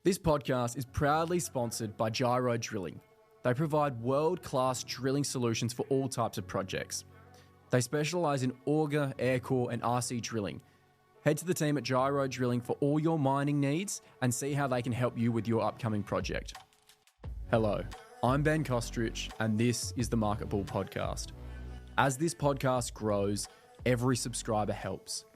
This podcast is proudly sponsored by Gyro Drilling. They provide world-class drilling solutions for all types of projects. They specialise in auger, aircore and RC drilling. Head to the team at Gyro Drilling for all your mining needs and see how they can help you with your upcoming project. Hello, I'm Ben Kostrich and this is the Market Bull Podcast. As this podcast grows, every subscriber helps.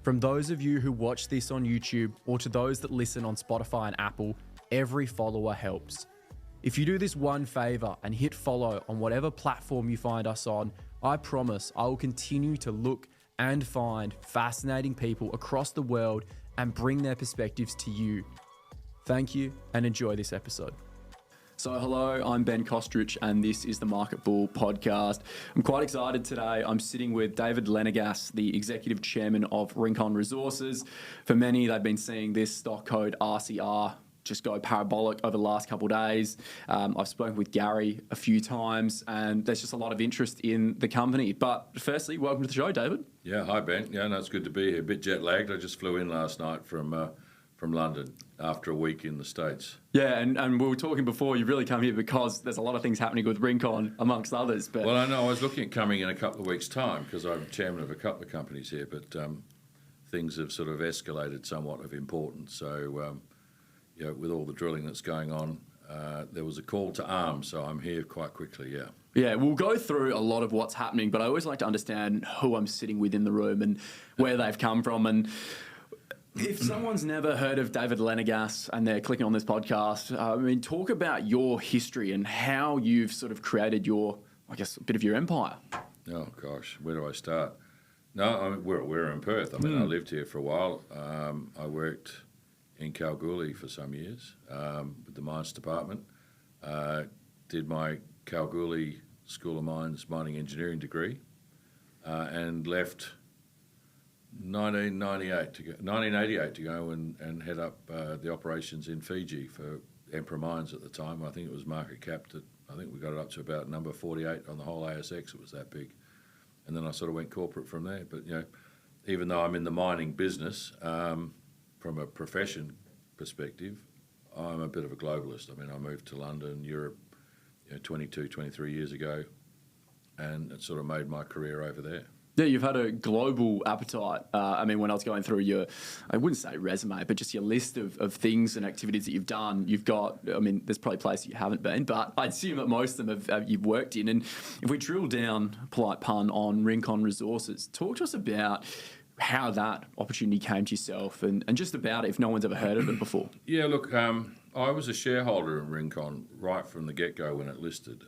From those of you who watch this on YouTube or to those that listen on Spotify and Apple, every follower helps. If you do this one favour and hit follow on whatever platform you find us on, I promise I will continue to look and find fascinating people across the world and bring their perspectives to you. Thank you and enjoy this episode. So hello, I'm Ben Kostrich and this is the Market Bull Podcast. I'm quite excited today. I'm sitting with David Lenigas, the Executive Chairman of Rincon Resources. For many, they've been seeing this stock code RCR just go parabolic over the last couple of days. I've spoken with Gary a few times and there's just a lot of interest in the company. But firstly, welcome to the show, David. Yeah, hi Ben. Yeah, no, it's good to be here. A bit jet lagged. I just flew in last night from London after a week in the States. Yeah, and we were talking before, you've really come here because there's a lot of things happening with Rincon amongst others. But well, I know I was looking at coming in a couple of weeks' time because I'm chairman of a couple of companies here, but things have sort of escalated somewhat of importance. So, with all the drilling that's going on, there was a call to arms, so I'm here quite quickly, yeah. Yeah, we'll go through a lot of what's happening, but I always like to understand who I'm sitting with in the room and where they've come from. And if someone's never heard of David Lenigas and they're clicking on this podcast, talk about your history and how you've sort of created your, I guess, a bit of your empire. Oh, gosh, where do I start? No, we're in Perth. I lived here for a while. I worked in Kalgoorlie for some years with the Mines Department. Did my Kalgoorlie School of Mines mining engineering degree and left 1988 to go and head up the operations in Fiji for Emperor Mines at the time. I think it was market capped at, I think we got it up to about number 48 on the whole ASX. It was that big. And then I sort of went corporate from there. But, even though I'm in the mining business, from a profession perspective, I'm a bit of a globalist. I moved to London, Europe, 23 years ago, and it sort of made my career over there. Yeah, you've had a global appetite. When I was going through your, I wouldn't say resume, but just your list of things and activities that you've done, you've got, there's probably places you haven't been, but I'd assume that most of them you've worked in. And if we drill down, polite pun, on Rincon Resources, talk to us about how that opportunity came to yourself and just about it, if no one's ever heard of it before. Yeah, look, I was a shareholder in Rincon right from the get-go when it listed.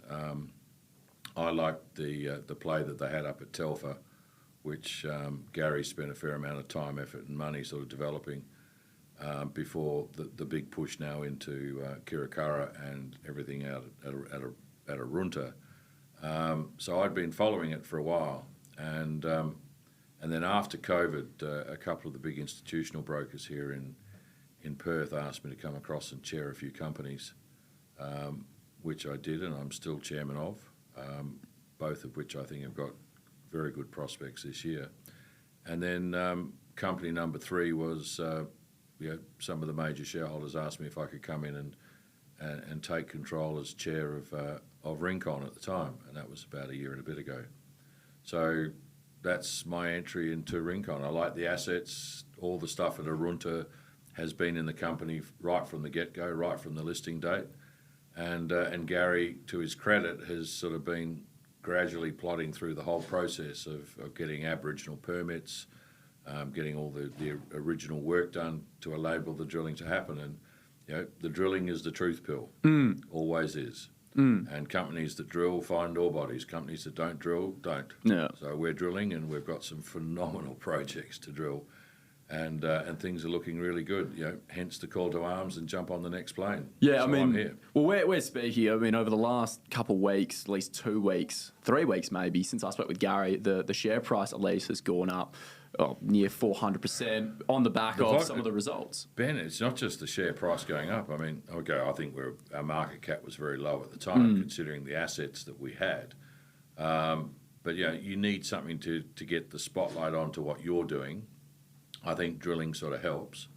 I liked the play that they had up at Telfer, which Gary spent a fair amount of time, effort and money sort of developing before the big push now into Kirakara and everything out at Arunta. So I'd been following it for a while. And then after COVID, a couple of the big institutional brokers here in Perth asked me to come across and chair a few companies, which I did, and I'm still chairman of, both of which I think have got very good prospects this year. And then company number 3 was, some of the major shareholders asked me if I could come in and take control as chair of Rincon at the time, and that was about a year and a bit ago. So that's my entry into Rincon. I like the assets. All the stuff at Arunta has been in the company right from the get-go, right from the listing date. And Gary, to his credit, has sort of been gradually plodding through the whole process of getting Aboriginal permits, getting all the original work done to enable the drilling to happen. And, the drilling is the truth pill, always is. And companies that drill find ore bodies. Companies that don't drill don't. Yeah. So we're drilling, and we've got some phenomenal projects to drill, and things are looking really good. Hence the call to arms and jump on the next plane. Yeah, so I'm here. Well, we're speaking. Over the last couple of weeks, at least 2 weeks, 3 weeks maybe, since I spoke with Gary, the share price at least has gone up near 400% on the back of some of the results. Ben, it's not just the share price going up. I think our market cap was very low at the time, considering the assets that we had. But you need something to get the spotlight onto what you're doing. I think drilling sort of helps.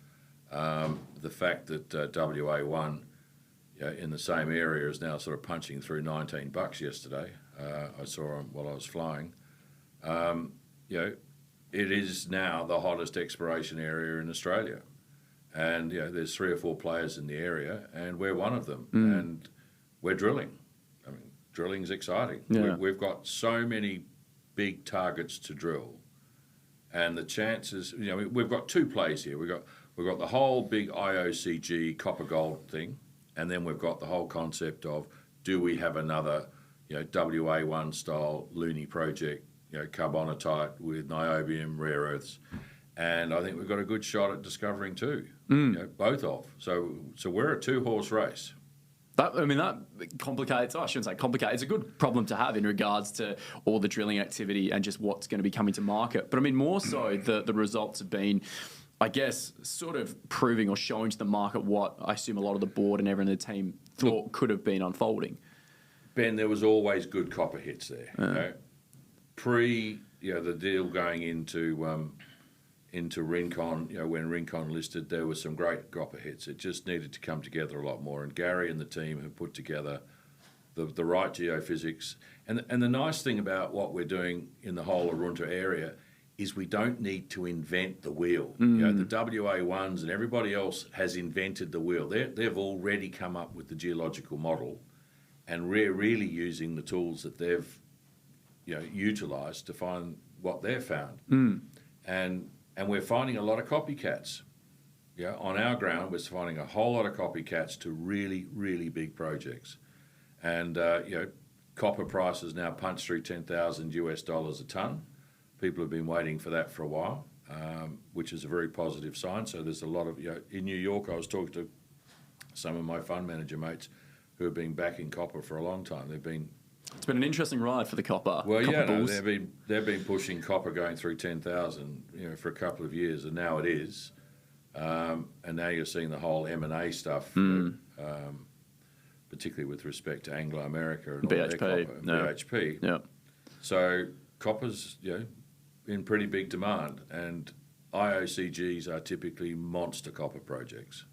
The fact that WA1 in the same area is now sort of punching through $19 yesterday. I saw them while I was flying. It is now the hottest exploration area in Australia. And there's 3 or 4 players in the area, and we're one of them. And we're drilling. I mean, drilling's exciting. Yeah. We've got so many big targets to drill, and the chances. We've got 2 plays here. We've got the whole big IOCG copper gold thing, and then we've got the whole concept of, do we have another WA1 style Luni project, carbonatite with niobium, rare earths, and I think we've got a good shot at discovering 2, both of. So we're a 2-horse race. That complicates. I shouldn't say complicated. It's a good problem to have in regards to all the drilling activity and just what's going to be coming to market. But I mean, more so, the results have been, I guess, sort of proving or showing to the market what I assume a lot of the board and everyone in the team thought could have been unfolding. Ben, there was always good copper hits there. Pre, the deal going into Rincon, when Rincon listed, there were some great copper hits. It just needed to come together a lot more. And Gary and the team have put together the right geophysics. And the nice thing about what we're doing in the whole Arunta area is we don't need to invent the wheel. The WA1s and everybody else has invented the wheel. They've already come up with the geological model, and we're really using the tools that they've utilised to find what they've found. And we're finding a lot of copycats. On our ground, we're finding a whole lot of copycats to really, really big projects. And copper prices now punch through $10,000 a tonne. People have been waiting for that for a while, which is a very positive sign. So there's a lot of, in New York, I was talking to some of my fund manager mates who have been backing copper for a long time. It's been an interesting ride for the copper. Well, bulls. they've been pushing copper going through 10,000, for a couple of years, and now it is. And now you're seeing the whole M&A stuff, particularly with respect to Anglo America and BHP. all their copper, BHP. Yeah. So copper's in pretty big demand, and IOCGs are typically monster copper projects.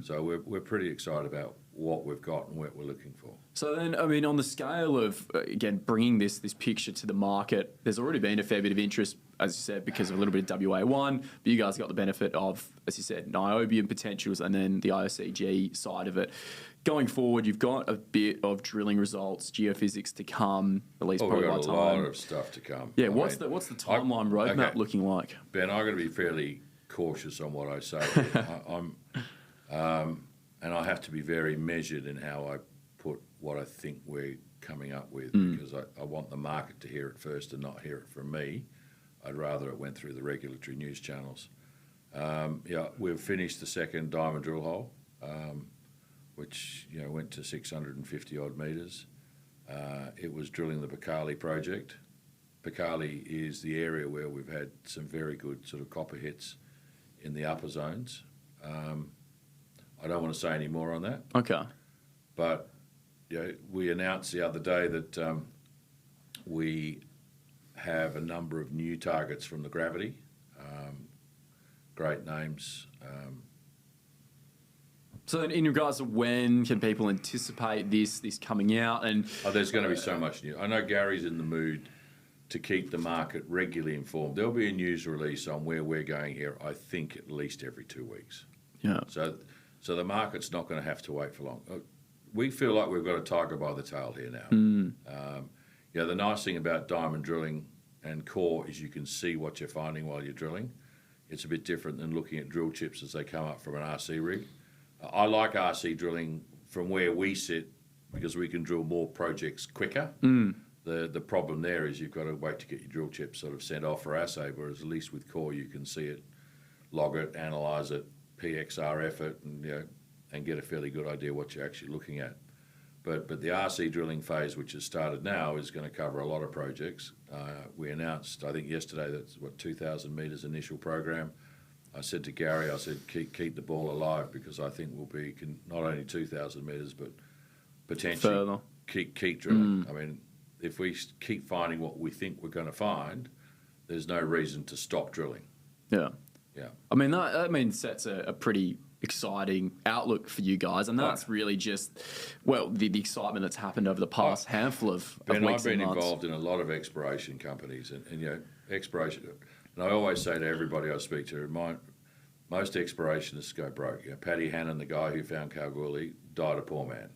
So we're pretty excited about what we've got and what we're looking for. So then, I mean, on the scale of, again, bringing this picture to the market, there's already been a fair bit of interest, as you said, because of a little bit of WA1, but you guys got the benefit of, as you said, niobium potentials and then the IOCG side of it. Going forward, you've got a bit of drilling results, geophysics to come, at least probably by time. We've got a lot of stuff to come. Yeah, what's the timeline roadmap looking like? Ben, I'm going to be fairly cautious on what I say. And I have to be very measured in how I put what I think we're coming up with, because I want the market to hear it first and not hear it from me. I'd rather it went through the regulatory news channels. We've finished the second diamond drill hole, which went to 650 odd metres. It was drilling the Bakali project. Bakali is the area where we've had some very good sort of copper hits in the upper zones. I don't want to say any more on that. Okay. But we announced the other day that we have a number of new targets from the gravity. Great names. So then in regards to when can people anticipate this coming out? And there's going to be so much new. I know Gary's in the mood to keep the market regularly informed. There'll be a news release on where we're going here, I think, at least every 2 weeks. Yeah. So the market's not going to have to wait for long. We feel like we've got a tiger by the tail here now. The nice thing about diamond drilling and core is you can see what you're finding while you're drilling. It's a bit different than looking at drill chips as they come up from an RC rig. I like RC drilling from where we sit because we can drill more projects quicker. The problem there is you've got to wait to get your drill chips sort of sent off for assay, whereas at least with core you can see it, log it, analyse it, PXRF it, and get a fairly good idea what you're actually looking at. But the RC drilling phase, which has started now, is going to cover a lot of projects. We announced, I think yesterday, that's 2,000 metres initial program. I said to Gary, keep the ball alive, because I think we'll be not only 2,000 metres, but potentially keep drilling. I mean, if we keep finding what we think we're going to find, there's no reason to stop drilling. Yeah. Yeah. I mean, that means sets a pretty exciting outlook for you guys, and that's really just, well, the excitement that's happened over the past handful of Ben, weeks I've been and months. involved in a lot of exploration companies, and exploration. And I always say to everybody I speak to, most explorationists go broke. Paddy Hannon, the guy who found Kalgoorlie, died a poor man.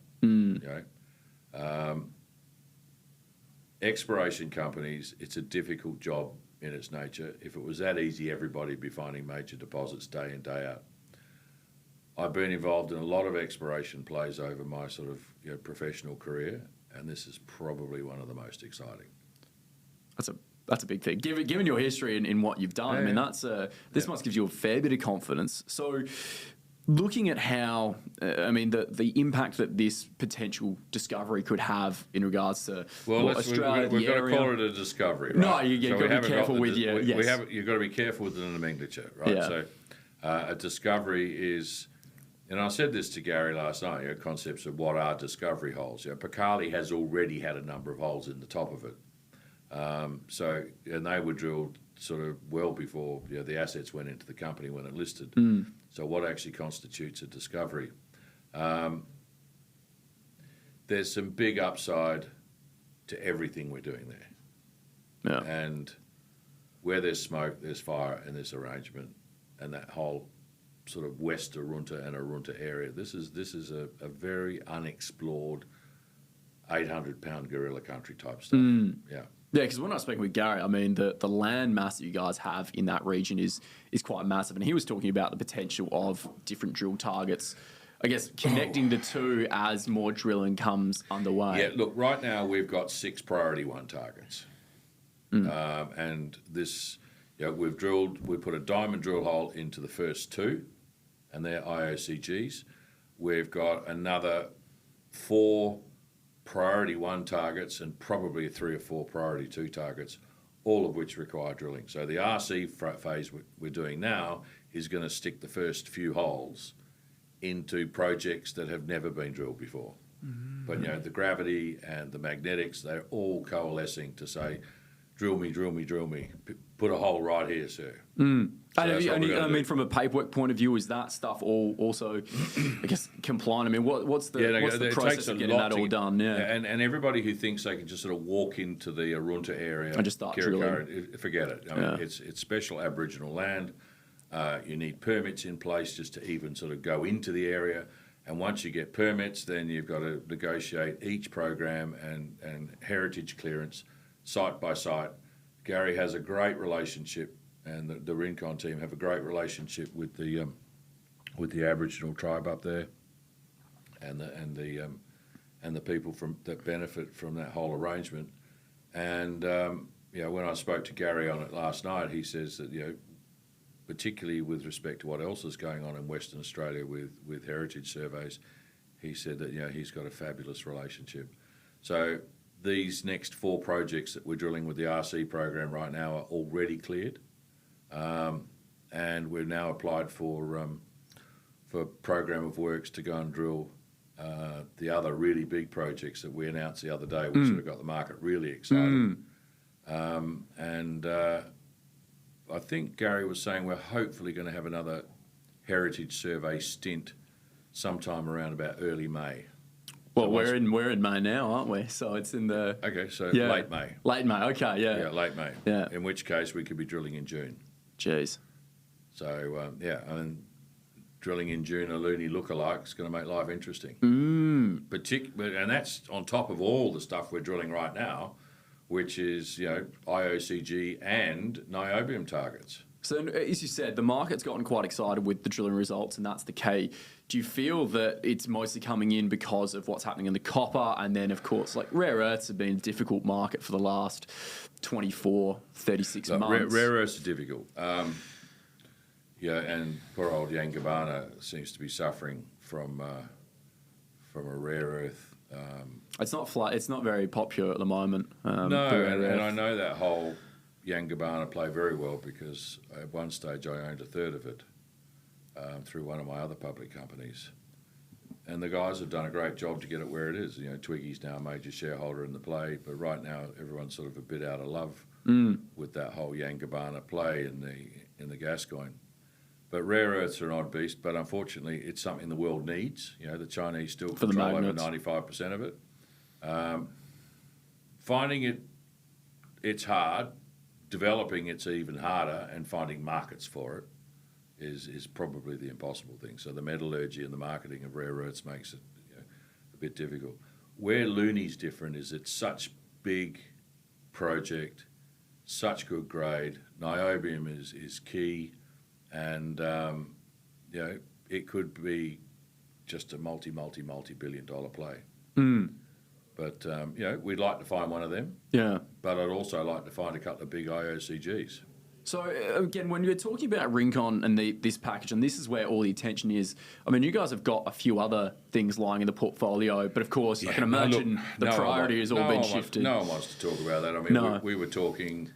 Exploration companies, it's a difficult job in its nature. If it was that easy, everybody would be finding major deposits day in, day out. I've been involved in a lot of exploration plays over my sort of professional career, and this is probably one of the most exciting. That's a big thing. Given your history in what you've done, I mean, this must give you a fair bit of confidence. So, looking at how, the impact that this potential discovery could have in regards to Australia, we've got to call it a discovery, right? No, you've got to be careful with your. You've got to be careful with the nomenclature, right? Yeah. So, a discovery is. And I said this to Gary last night, concepts of what are discovery holes. Picali has already had a number of holes in the top of it. And they were drilled sort of well before the assets went into the company when it listed. So what actually constitutes a discovery? There's some big upside to everything we're doing there. Yeah. And where there's smoke, there's fire in this arrangement, and that whole sort of West Arunta and Arunta area. This is a very unexplored 800-pound gorilla country type stuff. Yeah. Yeah, because when I was speaking with Gary, I mean, the land mass that you guys have in that region is quite massive. And he was talking about the potential of different drill targets, I guess, connecting the two as more drilling comes underway. Yeah, look, right now we've got 6 priority 1 targets. And this, we put a diamond drill hole into the first 2, and they're IOCGs. We've got another 4 priority 1 targets and probably 3 or 4 priority 2 targets, all of which require drilling. So the RC phase we're doing now is going to stick the first few holes into projects that have never been drilled before. But the gravity and the magnetics, they're all coalescing to say, drill me, drill me, drill me. Put a hole right here, sir. So from a paperwork point of view, is that stuff all also, I guess, compliant? I mean, what's the process of getting that all done? Yeah. And everybody who thinks they can just sort of walk into the Arunta area and just start drilling, forget it. I mean, it's special Aboriginal land. You need permits in place just to even sort of go into the area. And once you get permits, then you've got to negotiate each program and heritage clearance site by site. Gary has a great relationship, and the Rincon team have a great relationship with the Aboriginal tribe up there, and the people that benefit from that whole arrangement. And when I spoke to Gary on it last night, he says that particularly with respect to what else is going on in Western Australia with heritage surveys, he said that he's got a fabulous relationship. So these next 4 projects that we're drilling with the RC program right now are already cleared, and we've now applied for a program of works to go and drill the other really big projects that we announced the other day, which sort of got the market really excited. And I think Gary was saying we're hopefully going to have another heritage survey stint sometime around about early May. Well, we're in May now, aren't we? So it's in the... Okay, so late May. Late May, okay, yeah. Yeah, late May. Yeah. In which case we could be drilling in June. Jeez. So, drilling in June a loony lookalike is going to make life interesting. And that's on top of all the stuff we're drilling right now, which is, IOCG and niobium targets. So, as you said, the market's gotten quite excited with the drilling results, and that's the key. Do you feel that it's mostly coming in because of what's happening in the copper, and then, of course, like rare earths have been a difficult market for the last 24, 36 months? Rare earths are difficult. And poor old Yangibana seems to be suffering from a rare earth. It's not very popular at the moment. And I know that whole Yangibana play very well because at one stage I owned a third of it through one of my other public companies. And the guys have done a great job to get it where it is. Twiggy's now a major shareholder in the play, but right now everyone's sort of a bit out of love with that whole Yangibana play in the Gascoyne. But rare earths are an odd beast, but unfortunately it's something the world needs. You know, the Chinese still For the control over magnets. 95% of it. Finding it's hard. Developing it's even harder, and finding markets for it is probably the impossible thing. So the metallurgy and the marketing of rare earths makes it a bit difficult. Where Looney's different is it's such big project, such good grade. Niobium is key, and it could be just a multi-billion-dollar play. But we'd like to find one of them. Yeah. But I'd also like to find a couple of big IOCGs. So again, when you're talking about Rincon and this package, and this is where all the attention is, I mean, you guys have got a few other things lying in the portfolio, but of course, I can imagine the priority has all been shifted. No one wants to talk about that. I mean, we were talking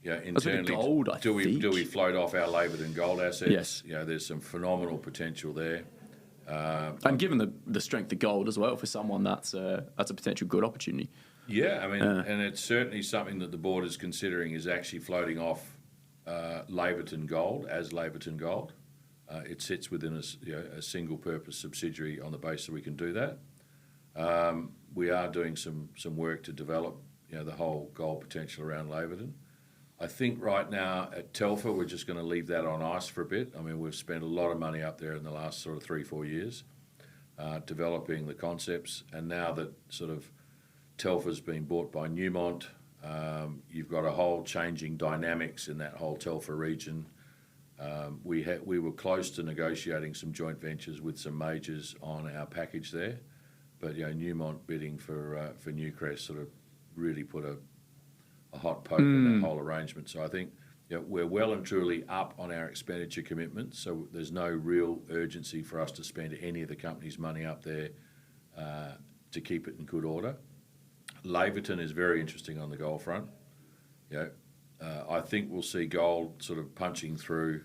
internally. Gold, I think. Do we float off our Laverton gold assets? Yes. There's some phenomenal potential there. And given the strength of gold as well, for someone that's a potential good opportunity. Yeah, I mean, and it's certainly something that the board is considering, is actually floating off Laverton Gold as Laverton Gold. It sits within a single-purpose subsidiary on the basis that we can do that. We are doing some work to develop the whole gold potential around Laverton. I think right now at Telfer we're just going to leave that on ice for a bit. I mean, we've spent a lot of money up there in the last sort of 3-4 years developing the concepts, and now that sort of Telfer's been bought by Newmont, you've got a whole changing dynamics in that whole Telfer region. We were close to negotiating some joint ventures with some majors on our package there, but Newmont bidding for Newcrest sort of really put a hot poke in that whole arrangement. So I think we're well and truly up on our expenditure commitments, so there's no real urgency for us to spend any of the company's money up there to keep it in good order. Laverton is very interesting on the gold front. I think we'll see gold sort of punching through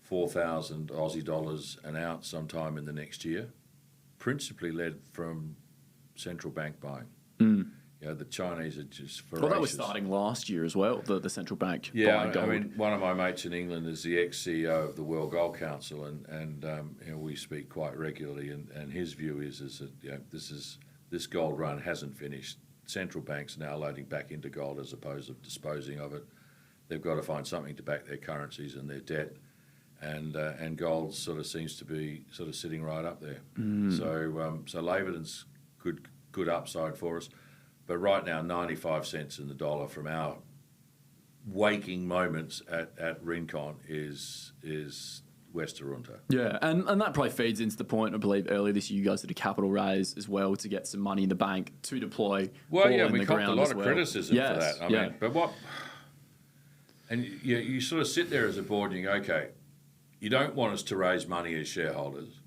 4,000 Aussie dollars an ounce sometime in the next year, principally led from central bank buying. The Chinese are just voracious. Well, that was starting last year as well, the central bank buying gold. I mean, one of my mates in England is the ex-CEO of the World Gold Council, and we speak quite regularly, and his view is that this gold run hasn't finished. Central banks now loading back into gold as opposed to disposing of it. They've got to find something to back their currencies and their debt, and gold sort of seems to be sort of sitting right up there. So Laverton's good upside for us. But right now, 95 cents in the dollar from our waking moments at Rincon is West Arunta. Yeah, and that probably feeds into the point, I believe, earlier this year you guys did a capital raise as well to get some money in the bank to deploy. Well, yeah, we copped a lot of criticism for that. I mean, but what... And you sort of sit there as a board and you go, okay, you don't want us to raise money as shareholders,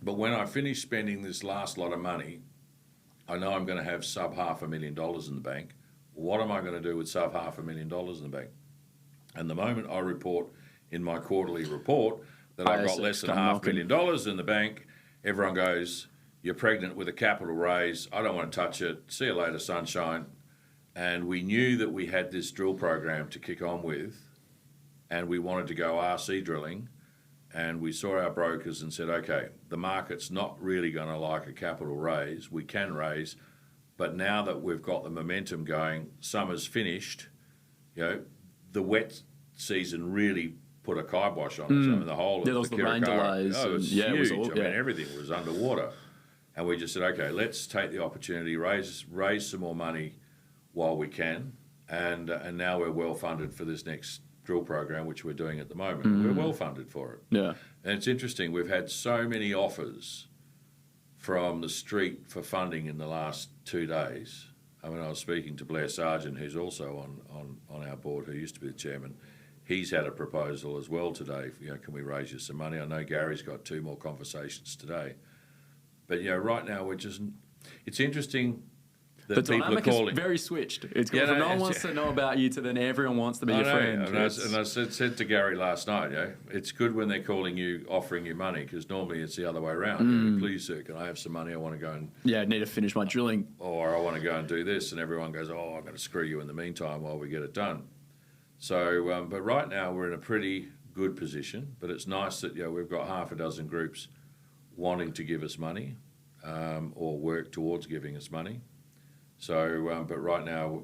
but when I finish spending this last lot of money, I know I'm going to have sub $500,000 in the bank. What am I going to do with sub $500,000 in the bank? And the moment I report in my quarterly report that I've got less than $500,000 in the bank, everyone goes, you're pregnant with a capital raise. I don't want to touch it. See you later, sunshine. And we knew that we had this drill program to kick on with, and we wanted to go RC drilling. And we saw our brokers and said, okay, the market's not really going to like a capital raise. We can raise, but now that we've got the momentum going, summer's finished, the wet season really put a kibosh on us. I mean, the whole of the rain delays. It was huge. I mean, everything was underwater. And we just said, okay, let's take the opportunity, raise some more money while we can. And now we're well funded for this next drill program, which we're doing at the moment. We're well funded for it. Yeah. And it's interesting, we've had so many offers from the street for funding in the last 2 days. I mean, I was speaking to Blair Sargent, who's also on our board, who used to be the chairman. He's had a proposal as well today. Can we raise you some money? I know Gary's got 2 more conversations today. But right now it's interesting. The dynamic is very switched. It's gone from no one wants to know about you to then everyone wants to be your friend. And I said to Gary last night, it's good when they're calling you, offering you money, because normally it's the other way around. Please, sir, can I have some money? I want to go and... I need to finish my drilling. Or I want to go and do this, and everyone goes, I'm going to screw you in the meantime while we get it done. So, but right now we're in a pretty good position, but it's nice that we've got half a dozen groups wanting to give us money or work towards giving us money. So, but right now,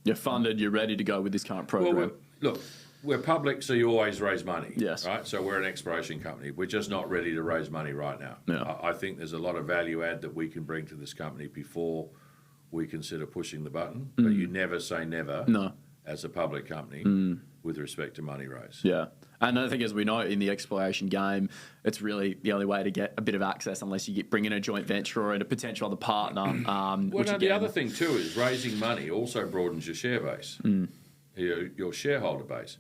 you're funded, you're ready to go with this current program. Well, we're public, so you always raise money. Yes. Right? So we're an exploration company. We're just not ready to raise money right now. No. I think there's a lot of value add that we can bring to this company before we consider pushing the button. But you never say never as a public company with respect to money raise. Yeah. And I think, as we know, in the exploration game, it's really the only way to get a bit of access unless you bring in a joint venture or a potential other partner. The other thing too is raising money also broadens your share base, your shareholder base.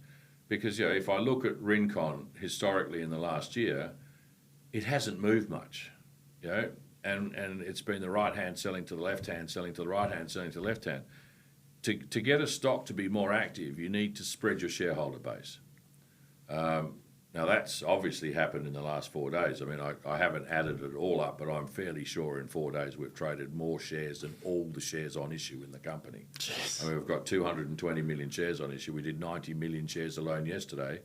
Because if I look at Rincon historically in the last year, it hasn't moved much, and it's been the right hand selling to the left hand, selling to the right hand, selling to the left hand. To get a stock to be more active, you need to spread your shareholder base. Now, that's obviously happened in the last 4 days. I mean, I haven't added it all up, but I'm fairly sure in 4 days we've traded more shares than all the shares on issue in the company. Jeez. I mean, we've got 220 million shares on issue. We did 90 million shares alone yesterday.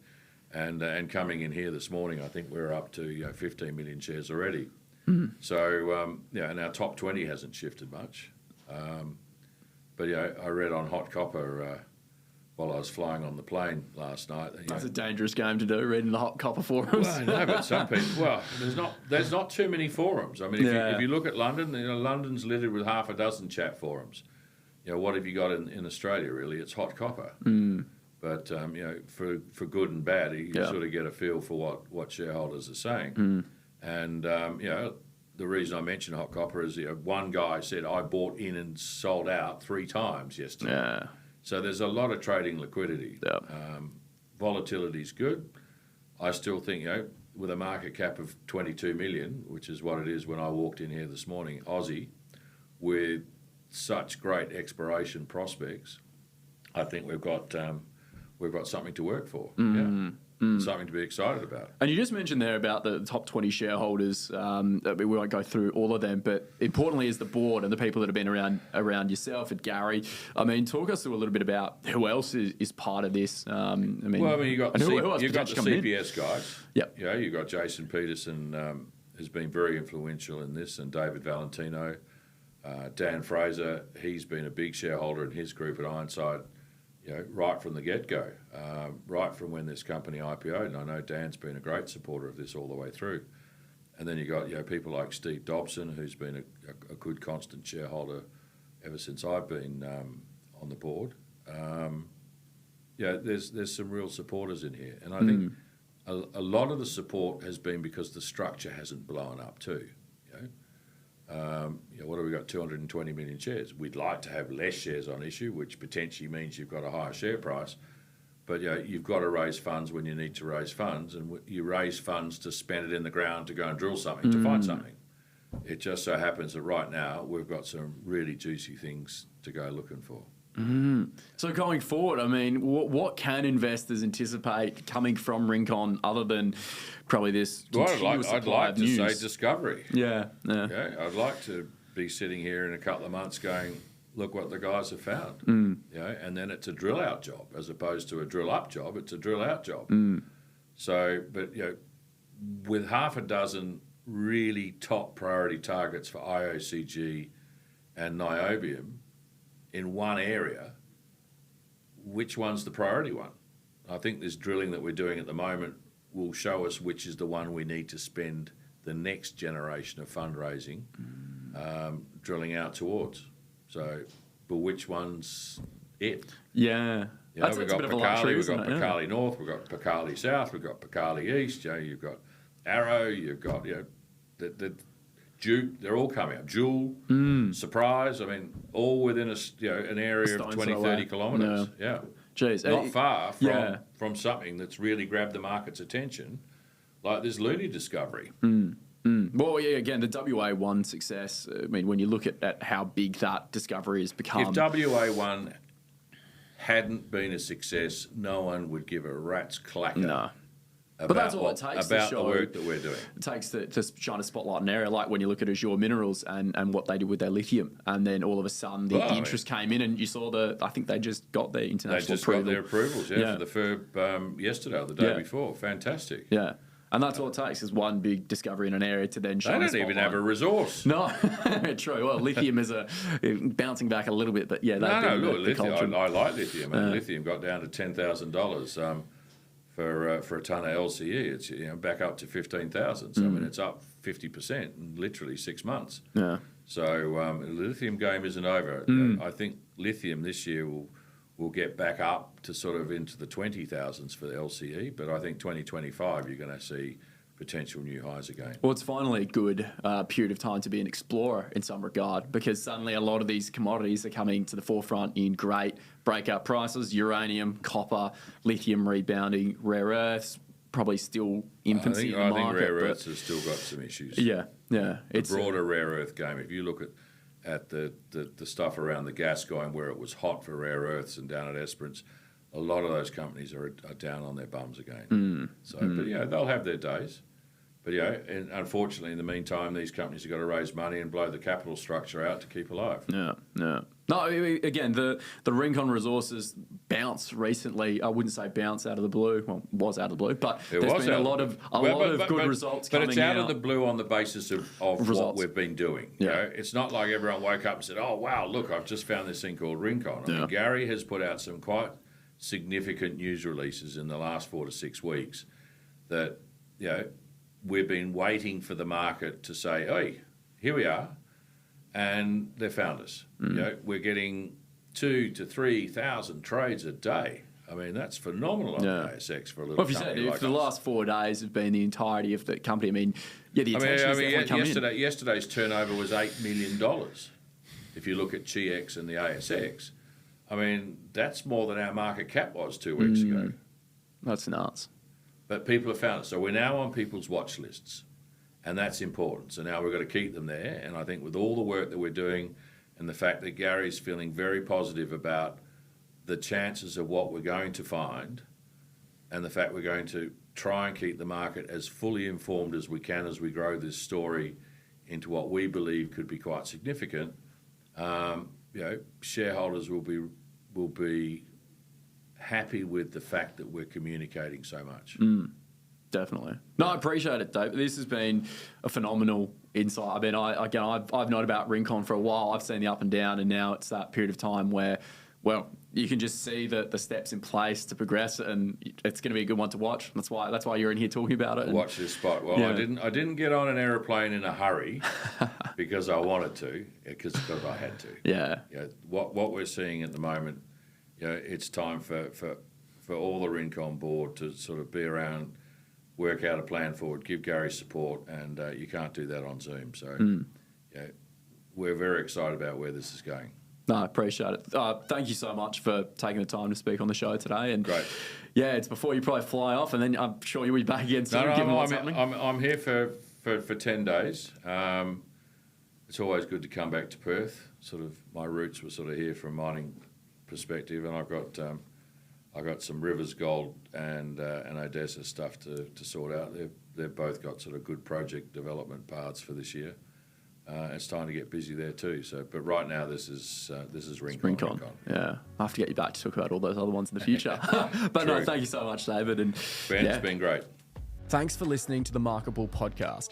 And coming in here this morning, I think we're up to 15 million shares already. So, and our top 20 hasn't shifted much. But, I read on Hot Copper while I was flying on the plane last night. That's a dangerous game to do, reading the Hot Copper forums. Well, I know, but some people, there's not too many forums. I mean, if you look at London, London's littered with half a dozen chat forums. What have you got in Australia, really? It's Hot Copper. But, for good and bad, you sort of get a feel for what shareholders are saying. And, the reason I mention Hot Copper is one guy said, I bought in and sold out 3 times yesterday. Yeah. So there's a lot of trading liquidity. Yep. Volatility's good. I still think, with a market cap of 22 million, which is what it is when I walked in here this morning, Aussie, with such great exploration prospects, I think we've got something to work for. Something to be excited about. And you just mentioned there about the top 20 shareholders. We won't go through all of them, but importantly is the board and the people that have been around yourself and Gary. I mean, talk us through a little bit about who else is part of this. You've got the CPS guys. Yep. You've got Jason Peterson, who's been very influential in this, and David Valentino. Dan Fraser, he's been a big shareholder in his group at Ironside. Right from the get-go, right from when this company IPO'd. And I know Dan's been a great supporter of this all the way through. And then you got people like Steve Dobson, who's been a good constant shareholder ever since I've been on the board. There's some real supporters in here. And I think a lot of the support has been because the structure hasn't blown up too. What have we got? 220 million shares. We'd like to have less shares on issue, which potentially means you've got a higher share price. But you've got to raise funds when you need to raise funds, and you raise funds to spend it in the ground to go and drill something, to find something. It just so happens that right now we've got some really juicy things to go looking for. So going forward, I mean, what can investors anticipate coming from Rincon other than probably this continuous supply of news? I'd like to say discovery. Yeah. I'd like to be sitting here in a couple of months going, look what the guys have found. And then it's a drill out job as opposed to a drill up job. It's a drill out job. So, but with half a dozen really top priority targets for IOCG and niobium in one area, which one's the priority one? I think this drilling that we're doing at the moment will show us which is the one we need to spend the next generation of fundraising drilling out towards. So, but which one's it? Yeah. We've got Pekali, we've got Pekali North, we've got Pekali South, we've got Pekali East, you've got Arrow, you've got, the Duke, they're all coming up. Jewel, Surprise, I mean, all within an area of 20, 30 kilometres. Yeah. Jeez. Not far from something that's really grabbed the market's attention, like this Looney discovery. Well, again, the WA1 success, I mean, when you look at how big that discovery has become. If WA1 hadn't been a success, no one would give a rat's clacker But that's all it takes to about show the work that we're doing. It takes to shine a spotlight in an area like when you look at Azure Minerals and what they did with their lithium, and then all of a sudden the interest came in, and you saw I think they just got their international approval. Got their approvals, for the FIRB yesterday or the day before. Fantastic. Yeah. And that's all it takes is one big discovery in an area to then shine a spotlight. They don't even have a resource. No, true. Well, lithium is bouncing back a little bit, but yeah. Look, lithium. I like lithium, and lithium got down to $10,000 for a ton of LCE. It's back up to 15,000. So I mean, it's up 50% in literally 6 months. Yeah. So the lithium game isn't over. I think lithium this year will get back up to sort of into the 20,000s for the LCE, but I think 2025 you're going to see potential new highs again. Well, it's finally a good period of time to be an explorer in some regard, because suddenly a lot of these commodities are coming to the forefront in great breakout prices: uranium, copper, lithium rebounding, rare earths, probably still infancy in the market. I think rare earths has still got some issues. Yeah. It's a broader rare earth game. If you look at the stuff around the gas going where it was hot for rare earths and down at Esperance, a lot of those companies are down on their bums again. But they'll have their days. But and unfortunately, in the meantime, these companies have got to raise money and blow the capital structure out to keep alive. Yeah. No, again, the Rincon Resources bounce recently. I wouldn't say bounce out of the blue. Well, it was out of the blue, but there's been a lot of good results coming out. But it's out of the blue on the basis of what we've been doing. It's not like everyone woke up and said, "Oh wow, look, I've just found this thing called Rincon." I mean, Gary has put out some quite significant news releases in the last 4 to 6 weeks that we've been waiting for the market to say, "Hey, here we are," and they found us. We're getting 2,000 to 3,000 trades a day. I mean, that's phenomenal on the ASX for a little company like us. Well, if the last 4 days have been the entirety of the company, the attention has definitely come in. Yesterday's turnover was $8 million. If you look at GX and the ASX, I mean, that's more than our market cap was 2 weeks ago. That's nuts. But people have found it. So we're now on people's watch lists, and that's important. So now we've got to keep them there. And I think with all the work that we're doing and the fact that Gary's feeling very positive about the chances of what we're going to find and the fact we're going to try and keep the market as fully informed as we can as we grow this story into what we believe could be quite significant, shareholders will be happy with the fact that we're communicating so much. Definitely. No, I appreciate it, Dave. This has been a phenomenal insight. I mean, I've known about Rincon for a while. I've seen the up and down, and now it's that period of time where, well, you can just see the steps in place to progress, and it's going to be a good one to watch. That's why you're in here talking about it. Watch this spot. Well, I didn't get on an aeroplane in a hurry because I wanted to, because I had to. Yeah. What we're seeing at the moment, it's time for all the Rincon board to sort of be around, work out a plan forward, give Gary support, and you can't do that on Zoom. So, we're very excited about where this is going. No, I appreciate it. Thank you so much for taking the time to speak on the show today. And great. Yeah, it's before you probably fly off, and then I'm sure you'll be back again soon. I'm here for 10 days. It's always good to come back to Perth. Sort of my roots were sort of here from a mining perspective, and I've got some Rivers Gold and Odessa stuff to sort out. They've both got sort of good project development paths for this year. It's time to get busy there too. So, but right now this is Rincon. Yeah, I have to get you back to talk about all those other ones in the future. But no, thank you so much, David. And Ben, it's been great. Thanks for listening to the Market Bull podcast.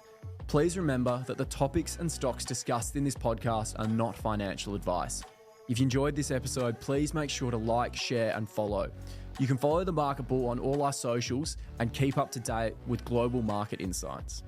Please remember that the topics and stocks discussed in this podcast are not financial advice. If you enjoyed this episode, please make sure to like, share, and follow. You can follow the Market Bull on all our socials and keep up to date with global market insights.